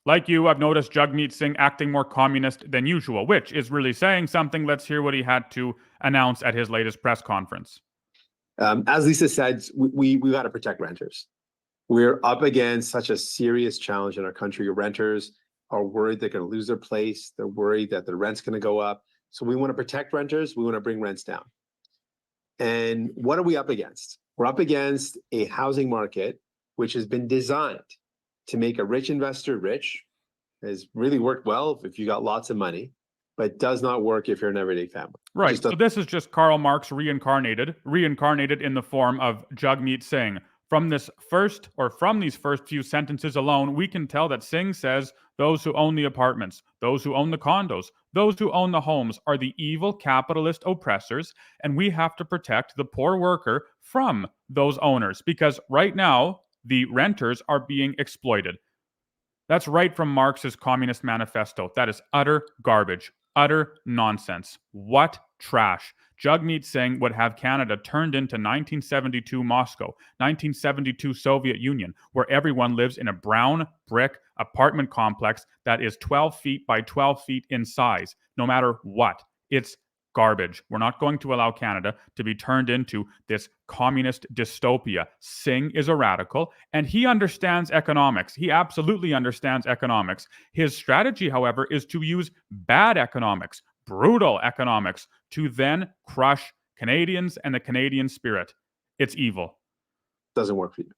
Like you, I've noticed Jagmeet Singh acting more communist than usual, which is really saying something. Let's hear what he had to announce at his latest press conference. As Lisa said, we got to protect renters. We're up against such a serious challenge in our country. Renters are worried they're going to lose their place. They're worried that the rent's going to go up. So we want to protect renters. We want to bring rents down. And what are we up against? We're up against a housing market which has been designed to make a rich investor rich. Has really worked well if you got lots of money, but does not work if you're an everyday family. Right. So this is just Karl Marx reincarnated in the form of Jagmeet Singh. From these first few sentences alone, we can tell that Singh says those who own the apartments, those who own the condos, those who own the homes are the evil capitalist oppressors, and we have to protect the poor worker from those owners because right now the renters are being exploited. That's right from Marx's Communist Manifesto. That is utter garbage, utter nonsense. What trash. Jagmeet Singh would have Canada turned into 1972 Moscow, 1972 Soviet Union, where everyone lives in a brown brick apartment complex that is 12 feet by 12 feet in size, no matter what. It's garbage. We're not going to allow Canada to be turned into this communist dystopia. Singh is a radical and he understands economics. He absolutely understands economics. His strategy, however, is to use bad economics, brutal economics, to then crush Canadians and the Canadian spirit. It's evil. Doesn't work for you.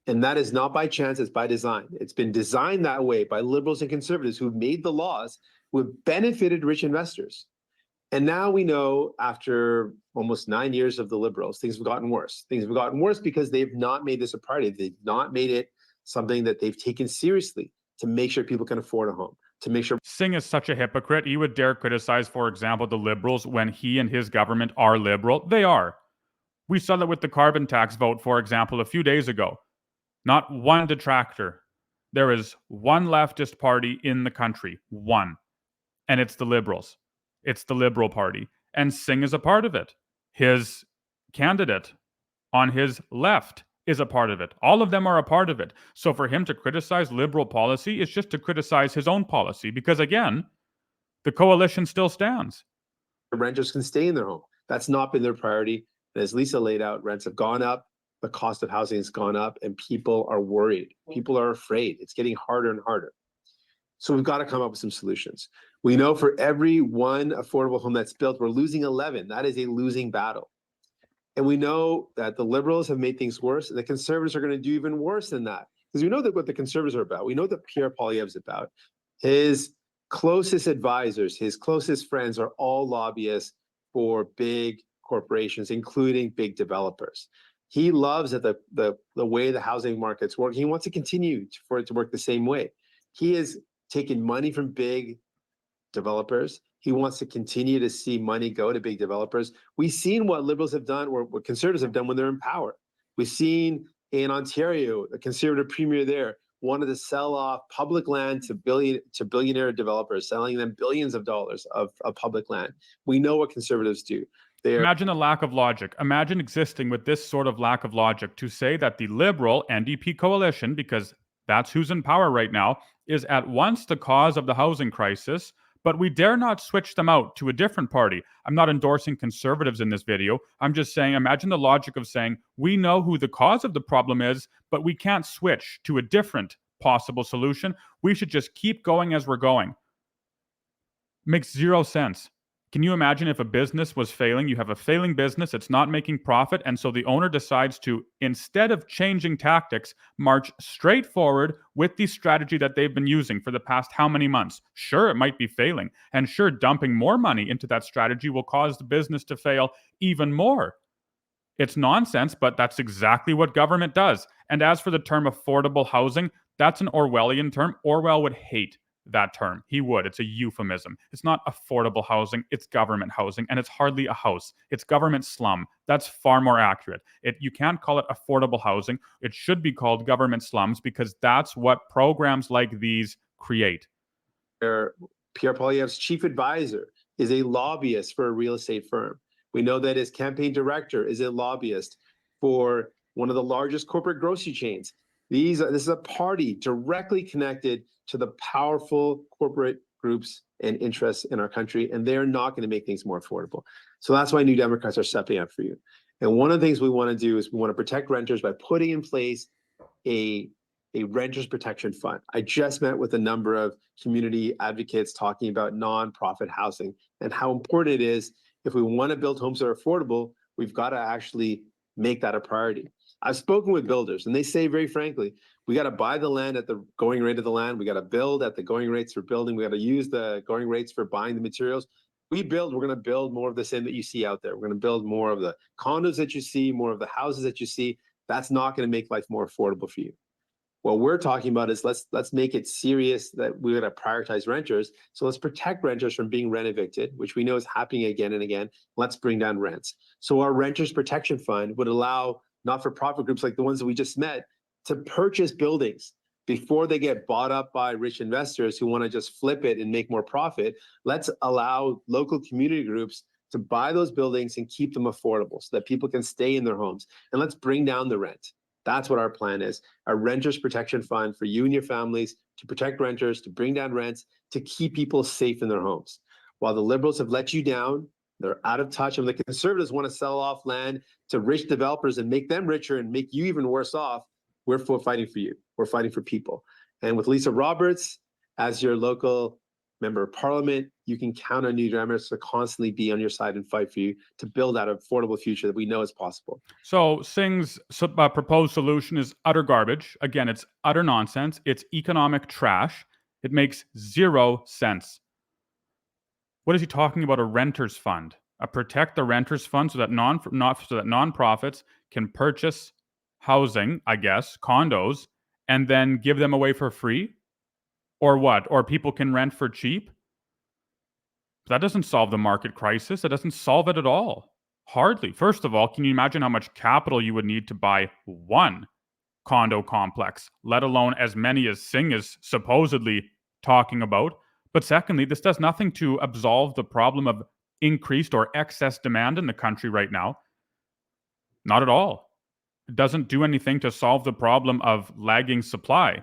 And that is not by chance, it's by design. It's been designed that way by liberals and conservatives who've made the laws, who have benefited rich investors. And now we know, after almost 9 years of the liberals, things have gotten worse. Things have gotten worse because they've not made this a priority. They've not made it something that they've taken seriously to make sure people can afford a home, to make sure. Singh is such a hypocrite. He would dare criticize, for example, the liberals when he and his government are liberal. They are. We saw that with the carbon tax vote, for example, a few days ago. Not one detractor. There is one leftist party in the country. One. And it's the Liberals. It's the Liberal Party. And Singh is a part of it. His candidate on his left is a part of it. All of them are a part of it. So for him to criticize liberal policy is just to criticize his own policy because, again, the coalition still stands. Renters can stay in their home. That's not been their priority. And as Lisa laid out, rents have gone up, the cost of housing has gone up, and people are worried. People are afraid. It's getting harder and harder. So we've got to come up with some solutions. We know for every one affordable home that's built, we're losing 11. That is a losing battle. And we know that the liberals have made things worse, and the conservatives are going to do even worse than that. Because we know that what the conservatives are about. We know that Pierre Poilievre is about. His closest advisors, his closest friends are all lobbyists for big corporations, including big developers. He loves that the way the housing markets work. He wants to continue for it to work the same way. He has taken money from big developers. He wants to continue to see money go to big developers. We've seen what liberals have done, or what conservatives have done when they're in power. We've seen in Ontario, the conservative premier there wanted to sell off public land to billionaire developers, selling them billions of dollars of public land. We know what conservatives do. Imagine the lack of logic. Imagine existing with this sort of lack of logic to say that the Liberal NDP coalition, because that's who's in power right now, is at once the cause of the housing crisis, but we dare not switch them out to a different party. I'm not endorsing conservatives in this video. I'm just saying, imagine the logic of saying, we know who the cause of the problem is, but we can't switch to a different possible solution. We should just keep going as we're going. Makes zero sense. Can you imagine if a business was failing? You have a failing business, it's not making profit, and so the owner decides to, instead of changing tactics, march straight forward with the strategy that they've been using for the past how many months? Sure, it might be failing, and sure, dumping more money into that strategy will cause the business to fail even more. It's nonsense, but that's exactly what government does. And as for the term affordable housing, that's an Orwellian term. Orwell would hate that term. He would. It's a euphemism. It's not affordable housing, it's government housing, and it's hardly a house. It's government slum. That's far more accurate. You can't call it affordable housing. It should be called government slums because that's what programs like these create. Pierre Poilievre's chief advisor is a lobbyist for a real estate firm. We know that his campaign director is a lobbyist for one of the largest corporate grocery chains. This is a party directly connected to the powerful corporate groups and interests in our country, and they're not going to make things more affordable. So that's why New Democrats are stepping up for you. And one of the things we want to do is we want to protect renters by putting in place a renters protection fund. I just met with a number of community advocates talking about nonprofit housing and how important it is. If we want to build homes that are affordable, we've got to actually make that a priority. I've spoken with builders and they say very frankly, we got to buy the land at the going rate of the land. We got to build at the going rates for building. We got to use the going rates for buying the materials. We're going to build more of the same that you see out there. We're going to build more of the condos that you see, more of the houses that you see. That's not going to make life more affordable for you. What we're talking about is let's make it serious that we're going to prioritize renters. So let's protect renters from being rent evicted, which we know is happening again and again. Let's bring down rents. So our renters protection fund would allow not-for-profit groups like the ones that we just met to purchase buildings before they get bought up by rich investors who want to just flip it and make more profit. Let's allow local community groups to buy those buildings and keep them affordable so that people can stay in their homes. And let's bring down the rent. That's what our plan is. A renters protection fund for you and your families to protect renters, to bring down rents, to keep people safe in their homes. While the Liberals have let you down, they're out of touch, and the Conservatives want to sell off land to rich developers and make them richer and make you even worse off. We're fighting for you. We're fighting for people. And with Lisa Roberts as your local member of parliament, you can count on New Democrats to constantly be on your side and fight for you to build that affordable future that we know is possible. So Singh's proposed solution is utter garbage. Again, it's utter nonsense. It's economic trash. It makes zero sense. What is he talking about? A renters fund, a protect the renters fund, so that nonprofits can purchase housing, I guess, condos, and then give them away for free, or what? Or people can rent for cheap. That doesn't solve the market crisis. That doesn't solve it at all. Hardly. First of all, can you imagine how much capital you would need to buy one condo complex, let alone as many as Singh is supposedly talking about? But secondly, this does nothing to absolve the problem of increased or excess demand in the country right now. Not at all. It doesn't do anything to solve the problem of lagging supply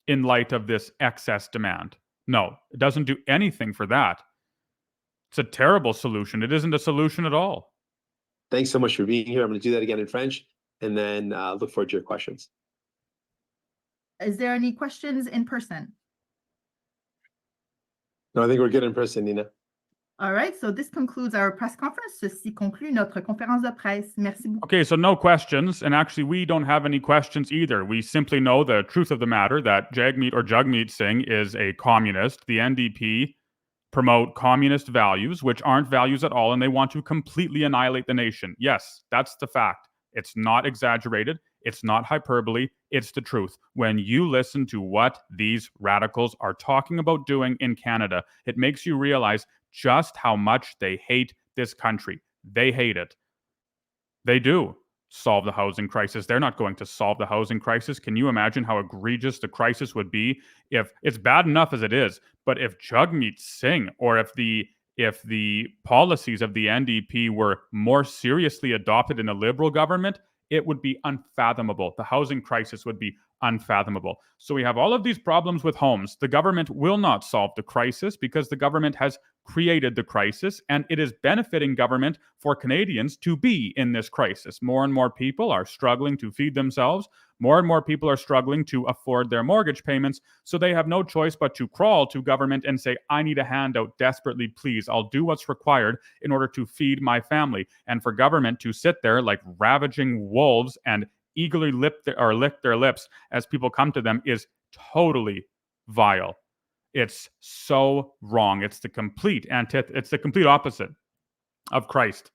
in light of this excess demand. No, it doesn't do anything for that. It's a terrible solution. It isn't a solution at all. Thanks so much for being here. I'm going to do that again in French and then look forward to your questions. Is there any questions in person? No, I think we're good in person, Nina. All right, so this concludes our press conference. Ceci conclut notre conférence de presse. Merci beaucoup. Okay, so no questions, and actually we don't have any questions either. We simply know the truth of the matter that Jagmeet Singh is a communist. The NDP promote communist values, which aren't values at all, and they want to completely annihilate the nation. Yes, that's the fact. It's not exaggerated. It's not hyperbole. It's the truth. When you listen to what these radicals are talking about doing in Canada, it makes you realize just how much they hate this country. They hate it. They do solve the housing crisis. They're not going to solve the housing crisis. Can you imagine how egregious the crisis would be if it's bad enough as it is, but if Jagmeet Singh or if the policies of the NDP were more seriously adopted in a Liberal government, it would be unfathomable. The housing crisis would be unfathomable. So we have all of these problems with homes. The government will not solve the crisis because the government has created the crisis, and it is benefiting government for Canadians to be in this crisis. More and more people are struggling to feed themselves. More and more people are struggling to afford their mortgage payments, so they have no choice but to crawl to government and say, I need a handout desperately, please. I'll do what's required in order to feed my family. And for government to sit there like ravaging wolves and eagerly lick their lips as people come to them is totally vile. It's so wrong. It's the complete opposite of Christ,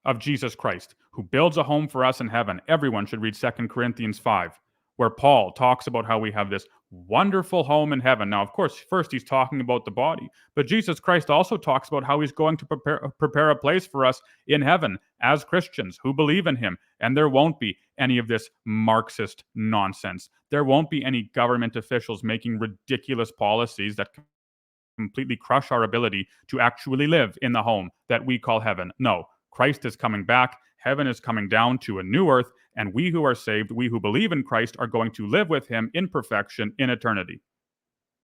of Jesus Christ, who builds a home for us in heaven. Everyone should read 2 Corinthians 5, where Paul talks about how we have this wonderful home in heaven. Now, of course, first he's talking about the body, but Jesus Christ also talks about how he's going to prepare a place for us in heaven as Christians who believe in him. And there won't be any of this Marxist nonsense. There won't be any government officials making ridiculous policies that completely crush our ability to actually live in the home that we call heaven. No, Christ is coming back. Heaven is coming down to a new earth, and we who are saved, we who believe in Christ, are going to live with him in perfection in eternity.